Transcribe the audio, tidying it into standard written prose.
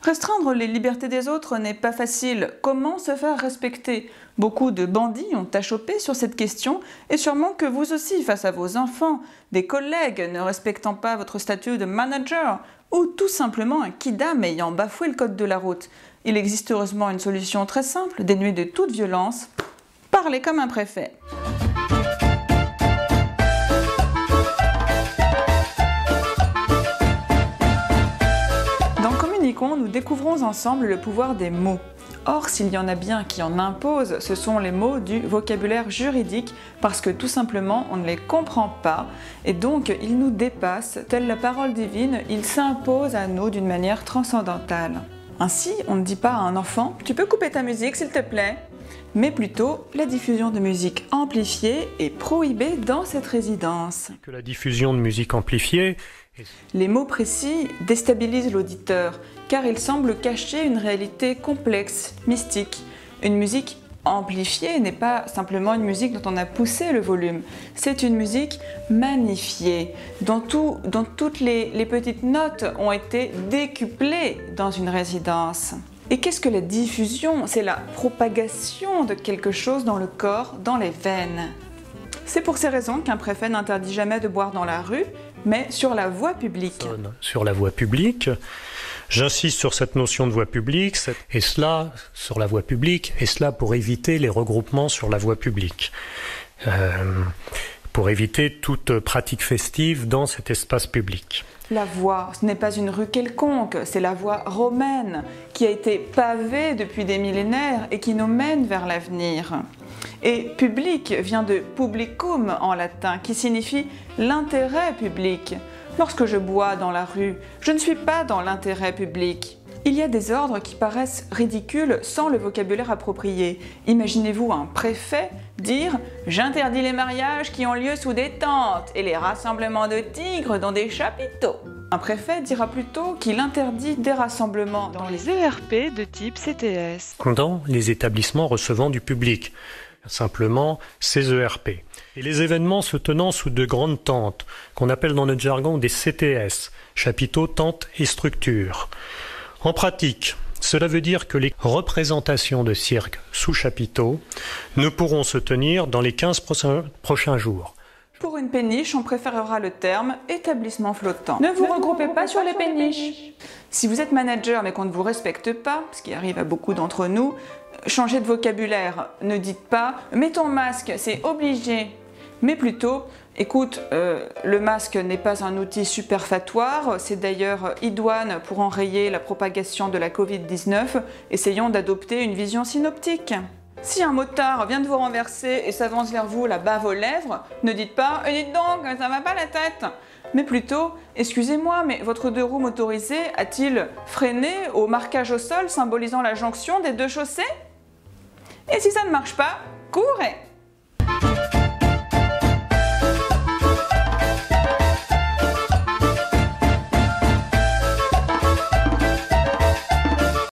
Restreindre les libertés des autres n'est pas facile. Comment se faire respecter? Beaucoup de bandits ont achoppé sur cette question et sûrement que vous aussi face à vos enfants, des collègues ne respectant pas votre statut de manager ou tout simplement un kidam ayant bafoué le code de la route. Il existe heureusement une solution très simple, dénuée de toute violence. Parlez comme un préfet. Nous découvrons ensemble le pouvoir des mots. Or, s'il y en a bien qui en imposent, ce sont les mots du vocabulaire juridique, parce que tout simplement, on ne les comprend pas, et donc ils nous dépassent, telle la parole divine, ils s'imposent à nous d'une manière transcendantale. Ainsi, on ne dit pas à un enfant « Tu peux couper ta musique, s'il te plaît ?» mais plutôt la diffusion de musique amplifiée est prohibée dans cette résidence. Que la diffusion de musique amplifiée... Les mots précis déstabilisent l'auditeur, car ils semblent cacher une réalité complexe, mystique. Une musique amplifiée n'est pas simplement une musique dont on a poussé le volume, c'est une musique magnifiée, dont toutes les petites notes ont été décuplées dans une résidence. Et qu'est-ce que la diffusion? C'est la propagation de quelque chose dans le corps, dans les veines. C'est pour ces raisons qu'un préfet n'interdit jamais de boire dans la rue, mais sur la voie publique. Sur la voie publique, j'insiste sur cette notion de voie publique, et cela sur la voie publique, et cela pour éviter les regroupements sur la voie publique. Pour éviter toute pratique festive dans cet espace public. La voie, ce n'est pas une rue quelconque, c'est la voie romaine qui a été pavée depuis des millénaires et qui nous mène vers l'avenir. Et public vient de publicum en latin, qui signifie l'intérêt public. Lorsque je bois dans la rue, je ne suis pas dans l'intérêt public. Il y a des ordres qui paraissent ridicules sans le vocabulaire approprié. Imaginez-vous un préfet dire « J'interdis les mariages qui ont lieu sous des tentes et les rassemblements de tigres dans des chapiteaux ». Un préfet dira plutôt qu'il interdit des rassemblements dans les ERP de type CTS. Dans les établissements recevant du public, simplement ces ERP. Et les événements se tenant sous de grandes tentes, qu'on appelle dans notre jargon des CTS, chapiteaux, tentes et structures. En pratique, cela veut dire que les représentations de cirque sous chapiteau ne pourront se tenir dans les 15 prochains jours. Pour une péniche, on préférera le terme établissement flottant. Ne vous regroupez pas sur les péniches. Si vous êtes manager mais qu'on ne vous respecte pas, ce qui arrive à beaucoup d'entre nous, changez de vocabulaire. Ne dites pas « mets ton masque, c'est obligé », mais plutôt « écoute, le masque n'est pas un outil superfétatoire, c'est d'ailleurs idoine pour enrayer la propagation de la Covid-19, essayons d'adopter une vision synoptique ». Si un motard vient de vous renverser et s'avance vers vous la bave aux lèvres, ne dites pas « dites donc, ça va pas la tête !» mais plutôt « excusez-moi, mais votre deux roues motorisé a-t-il freiné au marquage au sol symbolisant la jonction des deux chaussées ?» Et si ça ne marche pas, courez!